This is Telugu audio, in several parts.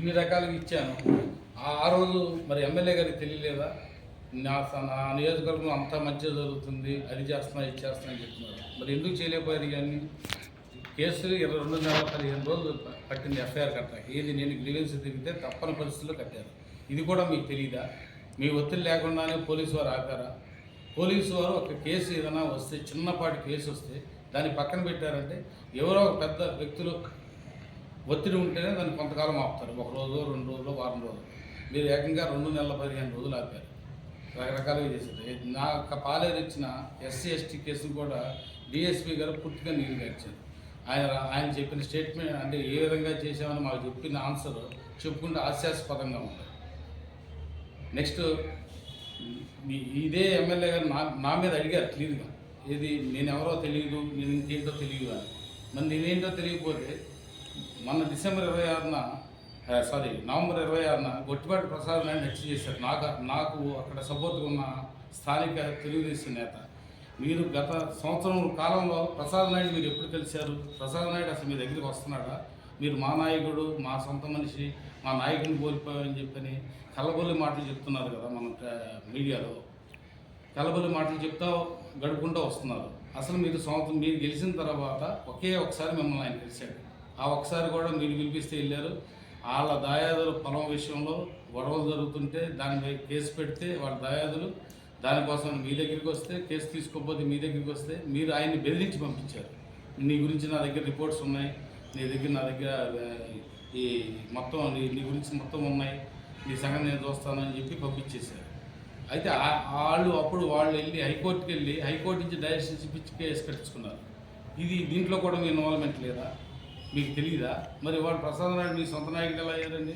ఇన్ని రకాలుగా ఇచ్చాను. ఆ రోజు మరి ఎమ్మెల్యే గారికి తెలియలేదా? నా నియోజకవర్గంలో అంతా మంచిగా జరుగుతుంది, అది చేస్తున్నా ఇది చేస్తున్నా అని చెప్తున్నారు. మరి ఎందుకు చేయలేకపోయారు? ఇవన్నీ కేసులు 22 నెలల 15 రోజులు పట్టింది ఎఫ్ఐఆర్ కట్టడానికి. ఏది నేను గ్రీవెన్స్ తిరిగితే తప్పని పరిస్థితుల్లో కట్టారు. ఇది కూడా మీకు తెలియదా? మీ ఒత్తిడి లేకుండానే పోలీసు వారు ఆపారా? పోలీసు వారు ఒక కేసు ఏదైనా వస్తే, చిన్నపాటి కేసు వస్తే దాన్ని పక్కన పెట్టారంటే ఎవరో ఒక పెద్ద వ్యక్తులు ఒత్తిడి ఉంటేనే దాన్ని కొంతకాలం ఆపుతారు. ఒక రోజు, 2 రోజులు, వారం రోజులు. మీరు ఏకంగా 2 నెలల 15 రోజులు ఆపారు. రకరకాలుగా చేశారు. నా పాలేరు ఇచ్చిన ఎస్సీ ఎస్టీ కేసును కూడా డిఎస్పీ గారు పూర్తిగా నీరుగార్చారు. ఆయన చెప్పిన స్టేట్మెంట్ అంటే ఏ విధంగా చేశామని మాకు చెప్పిన ఆన్సర్ చెప్పుకుంటే హాస్యాస్పదంగా ఉంది. నెక్స్ట్ ఇదే ఎమ్మెల్యే గారు నా మీద అడిగారు క్లియర్గా, ఇది నేనెవరో తెలియదు, నేను ఇంకేంటో తెలియదు అని. మరి నేనేంటో తెలియకపోతే మొన్న నవంబర్ 26న గొట్టిపాటి ప్రసాద్ నాయుడు హత్య చేశారు. నాకు అక్కడ సపోర్ట్గా ఉన్న స్థానిక తెలుగుదేశం నేత. మీరు గత సంవత్సరం కాలంలో ప్రసాద్ నాయుడు మీరు ఎప్పుడు కలిశారు? ప్రసాద్ నాయుడు అసలు మీ దగ్గరికి వస్తున్నాడా? మీరు మా నాయకుడు, మా సొంత మనిషి, మా నాయకుడిని కోల్పోయామని చెప్పని కలబొల్లి మాటలు చెప్తున్నారు కదా మన మీడియాలో. కలబొల్లి మాటలు చెప్తా గడుపుకుంటూ వస్తున్నారు. అసలు మీరు గెలిచిన తర్వాత ఒకే ఒకసారి మిమ్మల్ని ఆయన గెలిచాడు. ఆ ఒకసారి కూడా మీరు పిలిపిస్తే వెళ్ళారు. వాళ్ళ దాయాదులు పొలం విషయంలో గొడవలు జరుగుతుంటే దానిపై కేసు పెడితే వాళ్ళ దాయాదులు దానికోసం మీ దగ్గరికి వస్తే, కేసు తీసుకోకపోతే మీ దగ్గరికి వస్తే మీరు ఆయన్ని బెదిరించి పంపించారు. నీ గురించి నా దగ్గర రిపోర్ట్స్ ఉన్నాయి, నా దగ్గర ఈ మొత్తం నీ గురించి మొత్తం ఉన్నాయి, నీ సంగతి నేను చూస్తానని చెప్పి పంపించేశారు. అయితే అప్పుడు వాళ్ళు వెళ్ళి హైకోర్టు నుంచి డైరెక్షన్ ఇప్పించి కేసు కట్టించుకున్నారు. దీంట్లో కూడా మీ ఇన్వాల్వ్మెంట్ లేదా? మీకు తెలియదా? మరి వాడు ప్రసాద్ నాయుడు మీ సొంత నాయకుడు ఎలా అయ్యారండి?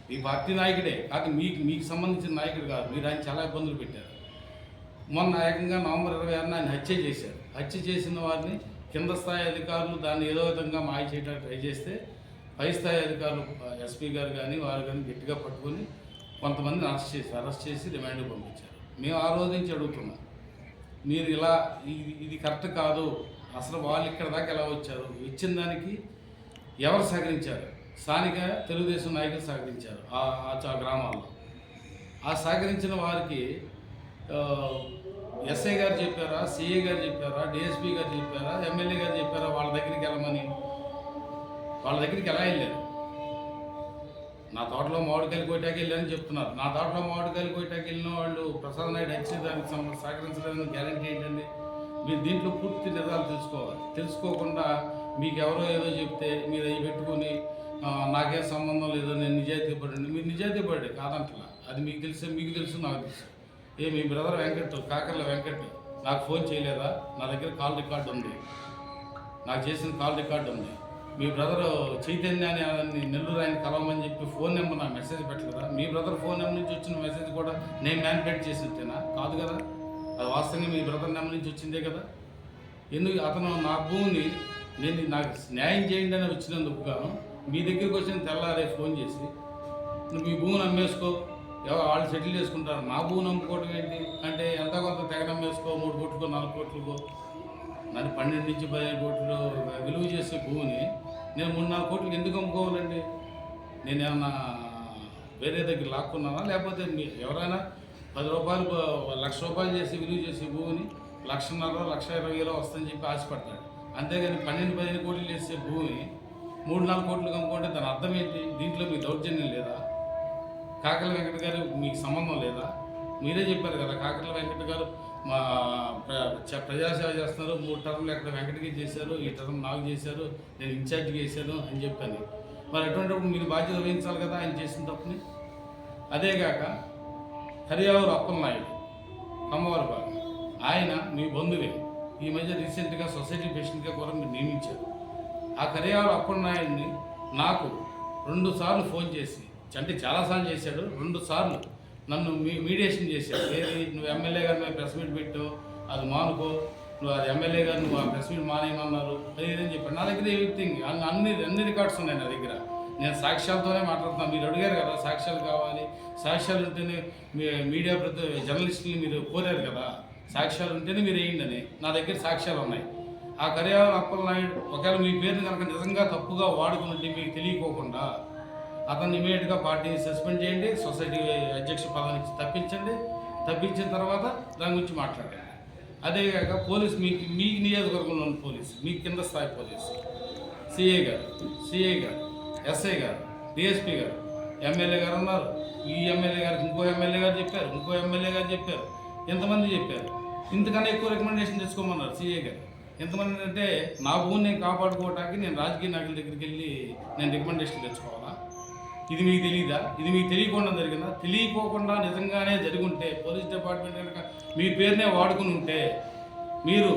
మీ పార్టీ నాయకుడే కాదు, మీకు సంబంధించిన నాయకుడు కాదు. మీరు ఆయన చాలా ఇబ్బందులు పెట్టారు. మొన్న ఏకంగా నవంబర్ 26న ఆయన హత్య చేశారు. హత్య చేసిన వారిని కింద స్థాయి అధికారులు దాన్ని ఏదో విధంగా మాయ చేయడానికి ట్రై చేస్తే పై స్థాయి అధికారులు ఎస్పీ గారు కానీ వారు కానీ గట్టిగా పట్టుకొని కొంతమందిని అరెస్ట్ చేసి రిమాండ్కి పంపించారు. మేము ఆ రోజు నుంచి అడుగుతున్నాం, మీరు ఇలా ఇది కరెక్ట్ కాదు, అసలు వాళ్ళు ఇక్కడ దాకా ఎలా వచ్చారు? ఇచ్చిన దానికి ఎవరు సహకరించారు? స్థానిక తెలుగుదేశం నాయకులు సహకరించారు ఆ గ్రామాల్లో. ఆ సహకరించిన వారికి ఎస్ఐ గారు చెప్పారా, సిఐ గారు చెప్పారా, డిఎస్పీ గారు చెప్పారా, ఎమ్మెల్యే గారు చెప్పారా వాళ్ళ దగ్గరికి వెళ్ళమని? వాళ్ళ దగ్గరికి ఎలా వెళ్ళారు? నా తోటలో మామిడికాయలు కోయటాకి వెళ్ళారని చెప్తున్నారు. నా తోటలో మామిడికాయలు కోయటాకి వెళ్ళిన వాళ్ళు ప్రసాద్ నాయుడు దానికి సహకరించలేదని గ్యారంటీ ఏంటండి? మీరు దీంట్లో పూర్తి నిజాలు తెలుసుకోకుండా మీకు ఎవరో ఏదో చెప్తే మీరు అవి పెట్టుకొని నాకేం సంబంధం లేదు, నేను నిజాయితీ పడండి. మీరు నిజాయితీ పడే కాదంటలా, అది మీకు తెలుసు నాకు తెలుసు. మీ బ్రదర్ కాకర్ల వెంకట్ నాకు ఫోన్ చేయలేదా? నా దగ్గర కాల్ రికార్డు ఉంది, నాకు చేసిన కాల్ రికార్డు ఉంది. మీ బ్రదర్ చైతన్య అని నెల్లూరు ఆయన కలవమని చెప్పి ఫోన్ నెంబర్ నాకు మెసేజ్ పెట్టలేదా? మీ బ్రదర్ ఫోన్ నెంబర్ నుంచి వచ్చిన మెసేజ్ కూడా నేను మ్యానిపులేట్ చేసినట్టేనా? కాదు కదా, అది వాస్తవంగా మీ బ్రదర్ నెంబర్ నుంచి వచ్చిందే కదా. ఎందుకు అతను నా భూమిని నాకు న్యాయం చేయండి అని వచ్చినందుకు గాను మీ దగ్గరికి వచ్చిన తెల్లారే ఫోన్ చేసి నువ్వు మీ భూమిని అమ్మేసుకో, వాళ్ళు సెటిల్ చేసుకుంటారు, నా భూమిని అమ్ముకోవడం ఏంటి అంటే ఎంత కొంత తెగ అమ్మేసుకో, 3 కోట్లకో 4 కోట్లకో. నన్ను 12 నుంచి 15 కోట్లు విలువ చేసే భూమిని నేను 3-4 కోట్లకి ఎందుకు అమ్ముకోవాలండి? నేనేమన్నా వేరే దగ్గర లాక్కున్నానా? లేకపోతే ఎవరైనా 10 రూపాయలు 1,00,000 రూపాయలు చేసి విలువ చేసే భూమిని 1,50,000 1,20,000 వస్తుందని చెప్పి ఆశపడతాడు. అంతేగాని 12-15 కోట్లు చేసే భూమి 3-4 కోట్లకు అమ్ముకుంటే దాని అర్థం ఏంటి? దీంట్లో మీ దౌర్జన్యం లేదా? కాకర్ల వెంకట గారు మీకు సంబంధం లేదా? మీరే చెప్పారు కదా, కాకర్ల వెంకట గారు మా ప్రజాసేవ చేస్తున్నారు, 3 టర్మ్లు ఎక్కడ వెంకటకి చేశారు, ఈ టర్మ్ నాకు చేశారు, నేను ఇన్ఛార్జ్గా చేశాను అని చెప్పాను. మరి అటువంటిప్పుడు మీరు బాధ్యత వహించాలి కదా ఆయన చేసిన తప్పుని. అదేగాక కరియావూరు అప్పలనాయుడు కమ్మవారి భాగం ఆయన మీ బంధువే. ఈ మధ్య రీసెంట్గా సొసైటీ ప్రెసిడెంట్గా కూడా మీరు నియమించారు. ఆ కరియావూరు అప్పలనాయుడిని నాకు 2 సార్లు ఫోన్ చేసి, అంటే చాలాసార్లు చేశాడు, 2 సార్లు నన్ను మీడియేషన్ చేశాడు. నువ్వు ఎమ్మెల్యే గారు మేము ప్రెస్ మీట్ పెట్టావు, అది మానుకో, నువ్వు అది ఎమ్మెల్యే గారు నువ్వు ఆ ప్రెస్ మీట్ మానేయమన్నారు, అది ఇదని చెప్పాను. నా దగ్గర ఎవ్రీథింగ్ అన్ని రికార్డ్స్ ఉన్నాయి నా దగ్గర. నేను సాక్ష్యాలతోనే మాట్లాడుతున్నాను. మీరు అడిగారు కదా సాక్ష్యాలు కావాలి, సాక్ష్యాలు ఉంటేనే మీడియా జర్నలిస్టులు మీరు కోరారు కదా, సాక్ష్యాలు ఉంటేనే మీరు వేయండి అని. నా దగ్గర సాక్ష్యాలు ఉన్నాయి. ఆ కరియావూరు అప్పలనాయుడు ఒకవేళ మీ పేరుని కనుక నిజంగా తప్పుగా వాడుకున్నట్టు మీకు తెలియకోకుండా అతన్ని ఇమీడియట్గా పార్టీని సస్పెండ్ చేయండి, సొసైటీ అధ్యక్ష పదవి నుంచి తప్పించండి. తప్పించిన తర్వాత దాని గురించి మాట్లాడండి. అదేగాక పోలీస్ మీ నియోజకవర్గంలో ఉన్న పోలీసు, మీ కింద స్థాయి పోలీసు, సిఐ గారు, ఎస్ఐ గారు, డిఎస్పీ గారు, ఎమ్మెల్యే గారు ఉన్నారు. ఈ ఎమ్మెల్యే గారికి ఇంకో ఎమ్మెల్యే గారు చెప్పారు, ఇంకో ఎమ్మెల్యే గారు చెప్పారు, ఎంతమంది చెప్పారు. ఇంతకన్నా ఎక్కువ రికమెండేషన్ తెచ్చుకోమన్నారు సిఐ గారు. ఎంతమంది అంటే నా భూమిని నేను కాపాడుకోవడానికి నేను రాజకీయ నాయకుల దగ్గరికి వెళ్ళి నేను రికమెండేషన్ తెచ్చుకోవాలా? ఇది మీకు తెలియదా? ఇది మీకు తెలియకుండా జరిగిందా? తెలియకోకుండా నిజంగానే జరిగి ఉంటే పోలీస్ డిపార్ట్మెంట్ కనుక మీ పేరునే వాడుకుని ఉంటే మీరు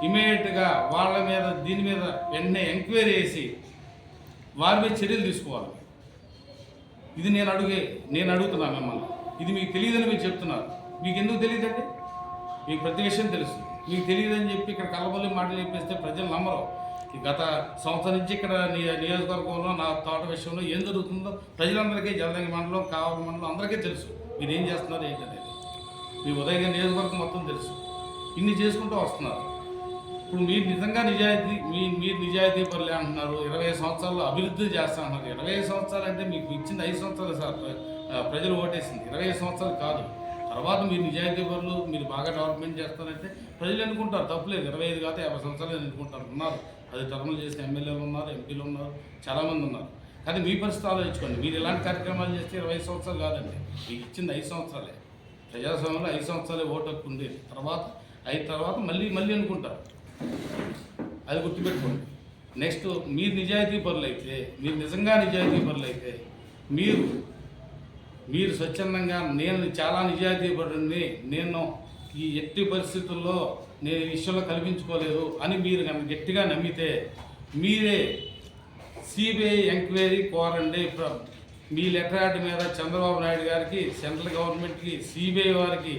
ఇమీడియట్గా వాళ్ళ మీద దీని మీద వెంటనే ఎంక్వైరీ చేసి వారి మీద చర్యలు తీసుకోవాలి. ఇది నేను అడుగుతున్నాను మిమ్మల్ని. ఇది మీకు తెలియదని మీరు చెప్తున్నారు. మీకు ఎందుకు తెలియదండి? మీకు ప్రతి విషయం తెలుసు. మీకు తెలియదని చెప్పి ఇక్కడ కలబొల్లి మాటలు చెప్పేస్తే ప్రజలు నమ్మరు. ఈ గత సంవత్సరం నుంచి ఇక్కడ నియోజకవర్గంలో నా తోట విషయంలో ఏం జరుగుతుందో ప్రజలందరికీ, జలదంగి మండలం, కావలి మండలం అందరికీ తెలుసు. మీరు ఏం చేస్తున్నారు ఏంటనేది మీ ఉదయగిరి నియోజకవర్గం మొత్తం తెలుసు. ఇన్ని చేసుకుంటూ వస్తున్నారు. ఇప్పుడు మీరు నిజంగా మీరు నిజాయితీ పరులే అంటున్నారు. 20 సంవత్సరాల్లో అభివృద్ధి చేస్తా అన్నారు. 20 సంవత్సరాలు అంటే మీకు ఇచ్చింది 5 సంవత్సరాలు సార్ ప్రజలు ఓటేసింది, 20 సంవత్సరాలు కాదు. తర్వాత మీరు నిజాయితీ పరులు, మీరు బాగా డెవలప్మెంట్ చేస్తారంటే ప్రజలు ఎన్నుకుంటారు. తప్పులేదు. 25 కాదు 50 సంవత్సరాలు ఎన్నుకుంటారు. ఉన్నారు 10 టర్ములు చేసిన ఎమ్మెల్యేలు ఉన్నారు, ఎంపీలు ఉన్నారు, చాలామంది ఉన్నారు. కానీ మీ పరిస్థితి ఆలోచించుకోండి. మీరు ఇలాంటి కార్యక్రమాలు చేస్తే 20 సంవత్సరాలు కాదండి, మీకు ఇచ్చింది 5 సంవత్సరాలే. ప్రజాస్వామ్యంలో 5 సంవత్సరాలే ఓటు హక్కు ఉండేది. తర్వాత మళ్ళీ అనుకుంటారు. అది గుర్తుపెట్టుకోండి. నెక్స్ట్ మీరు నిజాయితీ పరులైతే, మీరు నిజంగా నిజాయితీ పరులైతే మీరు స్వచ్ఛందంగా నేను చాలా నిజాయితీ పరుడిని, నేను ఈ ఎట్టి పరిస్థితుల్లో నేను ఈ విషయంలో కల్పించుకోలేదు అని మీరు కనుక గట్టిగా నమ్మితే మీరే సిబిఐ ఎంక్వైరీ కోరండి. మీ లెటర్ మీద చంద్రబాబు నాయుడు గారికి, సెంట్రల్ గవర్నమెంట్కి, సిబిఐ వారికి,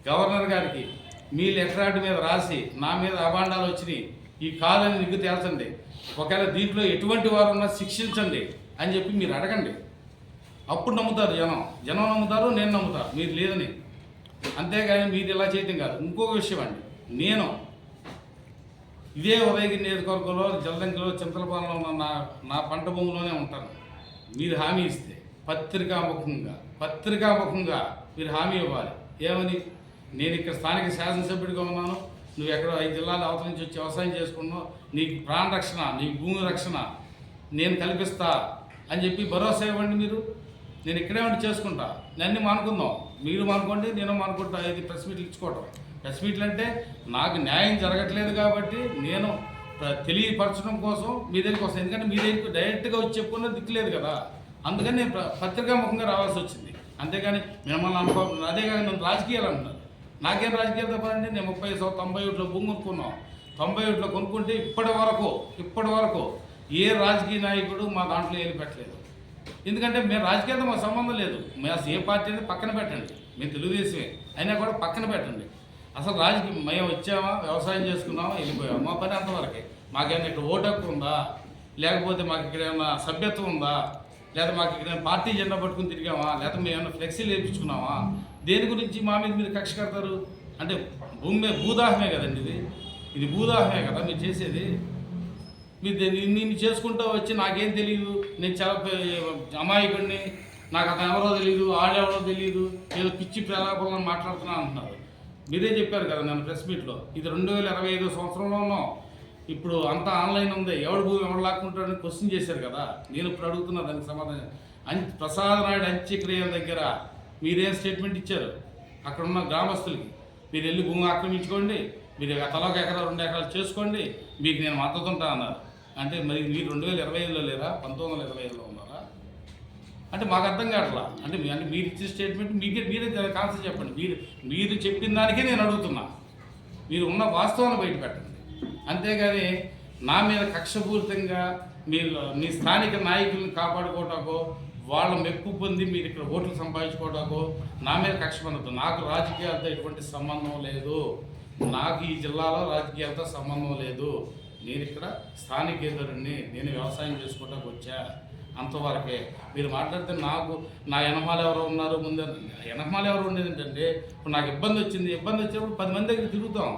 గవర్నర్ గారికి మీ లెటర్ మీద రాసి నా మీద అభాండాలు వచ్చినాయి, ఈ కాలని నిగ్గు తేల్చండి, ఒకవేళ దీంట్లో ఎటువంటి వారు ఉన్నా శిక్షించండి అని చెప్పి మీరు అడగండి. అప్పుడు నమ్ముతారు జనం నమ్ముతారు, నేను నమ్ముతాను మీరు లేదని. అంతేగాని మీరు ఇలా చేయటం కాదు. ఇంకొక విషయం అండి, నేను ఇదే ఉదయగిరి నియోజకవర్గంలో జలదంకిలో చింతలపాలెంలో ఉన్న నా పంట భూమిలోనే ఉంటాను. మీరు హామీ ఇస్తే పత్రికాముఖంగా మీరు హామీ ఇవ్వాలి. ఏమని? నేను ఇక్కడ స్థానిక శాసనసభ్యుడిగా ఉన్నాను, నువ్వు ఎక్కడో 5 జిల్లాల అవతల నుంచి వచ్చి వ్యవసాయం చేసుకున్నావు, నీకు ప్రాణ రక్షణ, నీకు భూమి రక్షణ నేను కల్పిస్తా అని చెప్పి భరోసా ఇవ్వండి. నేను ఇక్కడే ఉండి చేసుకుంటా, నన్ను మానుకుందాం, మీరు మానుకోండి, నేను మానుకుంటా. ఇది ప్రెస్ మీట్లు ఇచ్చుకోవటం. ప్రెస్ మీట్లు అంటే నాకు న్యాయం జరగట్లేదు కాబట్టి నేను తెలియపరచడం కోసం మీ దగ్గరికి వస్తాను. ఎందుకంటే మీ దగ్గరికి డైరెక్ట్గా వచ్చి చెప్పుకున్న దిక్కులేదు కదా, అందుకని నేను పత్రికాముఖంగా రావాల్సి వచ్చింది. అంతేగాని మిమ్మల్ని అదే కాక నన్ను రాజకీయాలు అంటున్నారు. నాకేం రాజకీయాలు తప్పండి? నేను 91 భూమి కొనుక్కున్నాం. 91 కొనుక్కుంటే ఇప్పటి వరకు ఏ రాజకీయ నాయకుడు మా దాంట్లో ఏమి పెట్టలేదు. ఎందుకంటే మేము రాజకీయాలతో మాకు సంబంధం లేదు. మేము అసలు ఏ పార్టీ అనేది పక్కన పెట్టండి, మేము తెలుగుదేశమే అయినా కూడా పక్కన పెట్టండి. అసలు రాజకీయం మేము వచ్చామా, వ్యవసాయం చేసుకున్నామా, వెళ్ళిపోయామా, మా పని అంతవరకే. మాకేమైనా ఇక్కడ ఓటు హక్కు ఉందా, లేకపోతే మాకు ఇక్కడ ఏమైనా సభ్యత్వం ఉందా, లేదా మాకు ఇక్కడ పార్టీ జెండా పట్టుకుని తిరిగామా, లేదా మేము ఏమైనా ఫ్లెక్సీలు వేయించుకున్నామా, దేని గురించి మా మీద మీరు కక్ష కడతారు? అంటే భూదాహమే కదండి, ఇది భూదాహమే కదా మీరు చేసేది. మీరు నిన్ను చేసుకుంటూ వచ్చి నాకేం తెలియదు, నేను చాలా అమాయకుడిని, నాకు అతను ఎవరో తెలియదు, ఆడెవరో తెలియదు, ఏదో పిచ్చి ప్రలాపలను మాట్లాడుతున్నా అంటున్నారు. మీరే చెప్పారు కదా నన్ను ప్రెస్ మీట్లో, ఇది 2025 సంవత్సరంలో ఉన్నాం, ఇప్పుడు అంతా ఆన్లైన్ ఉంది, ఎవడు భూమి ఎవడు లాక్కుంటాడని క్వశ్చన్ చేశారు కదా. నేను ఇప్పుడు అడుగుతున్నా దానికి సమాధానం. ప్రసాద్ నాయుడు అంత్యక్రియల దగ్గర మీరేం స్టేట్మెంట్ ఇచ్చారు? అక్కడ ఉన్న గ్రామస్తులకి మీరు వెళ్ళి భూమి ఆక్రమించుకోండి, మీరు తలకు ఎకరా 2 ఎకరాలు చేసుకోండి, మీకు నేను మద్దతు ఉంటా అన్నారు. అంటే మరి మీరు 2025లో లేరా, 1925లో ఉన్నారా? అంటే మాకు అర్థం కావట్లా. అంటే మీరు ఇచ్చిన స్టేట్మెంట్ మీరే కాన్సెప్ట్ చెప్పండి. మీరు చెప్పిన దానికే నేను అడుగుతున్నా, మీరు ఉన్న వాస్తవాన్ని బయట పెట్టండి. అంతేగాని నా మీద కక్షపూరితంగా మీ స్థానిక నాయకులను కాపాడుకోవటాకో, వాళ్ళ మెప్పు పొంది మీరు ఇక్కడ ఓట్లు సంపాదించుకోవటాకో నా మీద కక్ష పొందదు. నాకు రాజకీయాలతో ఎటువంటి సంబంధం లేదు, నాకు ఈ జిల్లాలో రాజకీయాలతో సంబంధం లేదు. నేను ఇక్కడ స్థానికేతరుడిని, నేను వ్యవసాయం చేసుకోవటానికి వచ్చా, అంతవరకే. మీరు మాట్లాడితే నా వెనకాల ఎవరో ఉన్నారు, ముందే వెనకాల ఎవరు ఉండేది ఏంటంటే, ఇప్పుడు నాకు ఇబ్బంది వచ్చినప్పుడు 10 మంది దగ్గర తిరుగుతాం,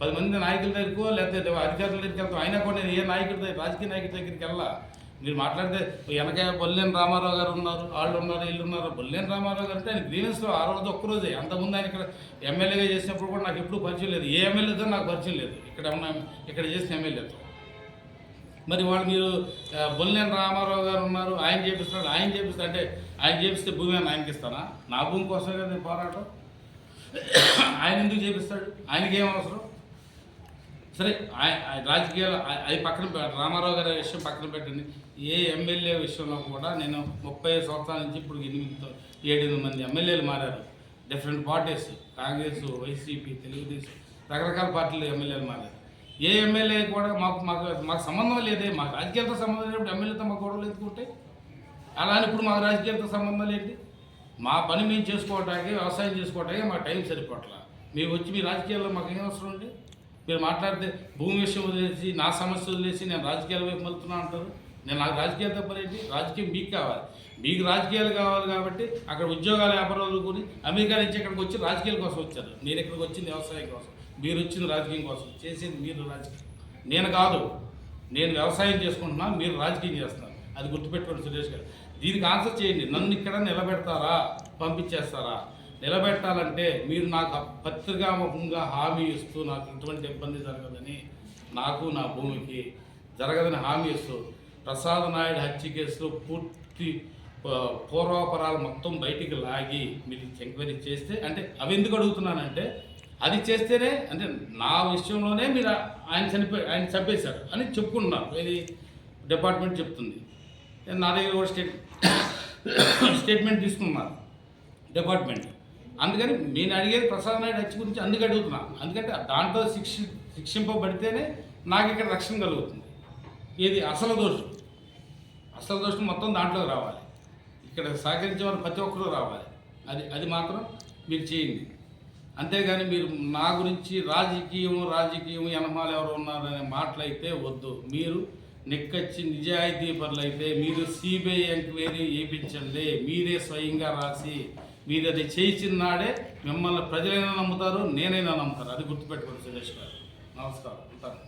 10 మంది నాయకుల దగ్గరకో లేకపోతే అధికారుల దగ్గరికి వెళ్తాం. అయినా కూడా నేను ఏ నాయకుడి దగ్గర, రాజకీయ నాయకుడి దగ్గరికి వెళ్ళా. మీరు మాట్లాడితే వెనక బొల్లేని రామారావు గారు ఉన్నారు, వాళ్ళు ఉన్నారు, వీళ్ళు ఉన్నారు. బొల్లేని రామారావు గారు అంటే ఆయన గ్రీవెన్స్లో ఆ రోజు ఒక్కరోజే, అంతకుముందు ఆయన ఇక్కడ ఎమ్మెల్యేగా చేసినప్పుడు కూడా నాకు ఎప్పుడూ పరిచయం లేదు. ఏ ఎమ్మెల్యేతో నాకు పరిచయం లేదు ఇక్కడ చేసిన ఎమ్మెల్యేతో. మరి వాళ్ళు మీరు బొల్లేని రామారావు గారు ఉన్నారు, ఆయన చేపిస్తాడు, అంటే ఆయన చేపిస్తే భూమి అని ఆయనకి ఇస్తానా? నా భూమి కోసం కదా నేను పోరాటం. ఆయన ఎందుకు చేపిస్తాడు? ఆయనకి ఏం అవసరం? సరే రాజకీయాలు అది పక్కన రామారావు గారి విషయం పక్కన పెట్టండి. ఏ ఎమ్మెల్యే విషయంలో కూడా నేను 30 సంవత్సరాల నుంచి ఇప్పుడు 7 మంది ఎమ్మెల్యేలు మారారు. Different parties, Congress, YCP, Telugu Desam, రకరకాల పార్టీలు ఎమ్మెల్యేలు మారారు. ఏ ఎమ్మెల్యే కూడా మాకు సంబంధం లేదే. మాకు రాజకీయాలతో సంబంధం లేనప్పుడు ఎమ్మెల్యేతో మాకు గొడవలు ఎందుకుంటే అలా అని ఇప్పుడు మాకు రాజకీయాలతో సంబంధం ఏంటి? మా పని మేము చేసుకోవటానికి, వ్యవసాయం చేసుకోవటానికి మాకు టైం సరిపోవట్లా. మీరు వచ్చి మీ రాజకీయాల్లో మాకు ఏం అవసరం అండి? మీరు మాట్లాడితే భూమి విషయం వదిలేసి, నా సమస్య వదిలేసి నేను రాజకీయాల వైపు వెళ్తున్నా అంటారు. నాకు రాజకీయాలు తప్పలేంటి? రాజకీయం మీకు కావాలి. మీకు రాజకీయాలు కావాలి కాబట్టి అక్కడ ఉద్యోగాలు వ్యాపారాలు కొని అమెరికా నుంచి ఇక్కడికి వచ్చి రాజకీయాల కోసం వచ్చారు. నేను ఇక్కడికి వచ్చింది వ్యవసాయం కోసం, మీరు వచ్చింది రాజకీయం కోసం. చేసేది మీరు రాజకీయం, నేను కాదు. నేను వ్యవసాయం చేసుకుంటున్నా, మీరు రాజకీయం చేస్తున్నారు. అది గుర్తుపెట్టుకోండి సురేష్ గారు. దీనికి ఆన్సర్ చేయండి. నన్ను ఇక్కడ నిలబెడతారా, పంపించేస్తారా? నిలబెట్టాలంటే మీరు నాకు పత్రికాముఖంగా హామీ ఇస్తూ నాకు ఎటువంటి ఇబ్బంది జరగదని, నాకు నా భూమికి జరగదని హామీ ఇస్తూ ప్రసాద్ నాయుడు హత్య కేసులో పూర్తి పూర్వాపరాలు మొత్తం బయటికి లాగి మీరు ఎంక్వైరీ చేస్తే, అంటే అవి ఎందుకు అడుగుతున్నానంటే అది చేస్తేనే, అంటే నా విషయంలోనే మీరు ఆయన చంపేశారు అని చెప్పుకుంటున్నారు. ఇది డిపార్ట్మెంట్ చెప్తుంది. నా దగ్గర కూడా స్టేట్మెంట్ తీసుకున్నారు డిపార్ట్మెంట్. అందుకని నేను అడిగేది ప్రసాద్ నాయుడు హత్య గురించి అందుకు అడుగుతున్నా. ఎందుకంటే దాంట్లో శిక్షింపబడితేనే నాకు ఇక్కడ రక్షణ కలుగుతుంది. ఇది అసలు దోషం మొత్తం దాంట్లోకి రావాలి. ఇక్కడ సహకరించే వాళ్ళు ప్రతి ఒక్కరూ రావాలి. అది మాత్రం మీరు చేయండి. అంతేగాని మీరు నా గురించి రాజకీయం ఎనమాలు ఎవరు ఉన్నారనే మాటలైతే వద్దు. మీరు నిక్కచ్చి నిజాయితీ పరులైతే మీరు సిబిఐ ఎంక్వైరీ చేయించండి. మీరే స్వయంగా రాసి మీరు అది చేయించిన నాడే మిమ్మల్ని ప్రజలైనా నమ్ముతారు, నేనైనా నమ్ముతారు. అది గుర్తుపెట్టుకోండి సురేష్ గారు. నమస్కారం. ఉంటాను.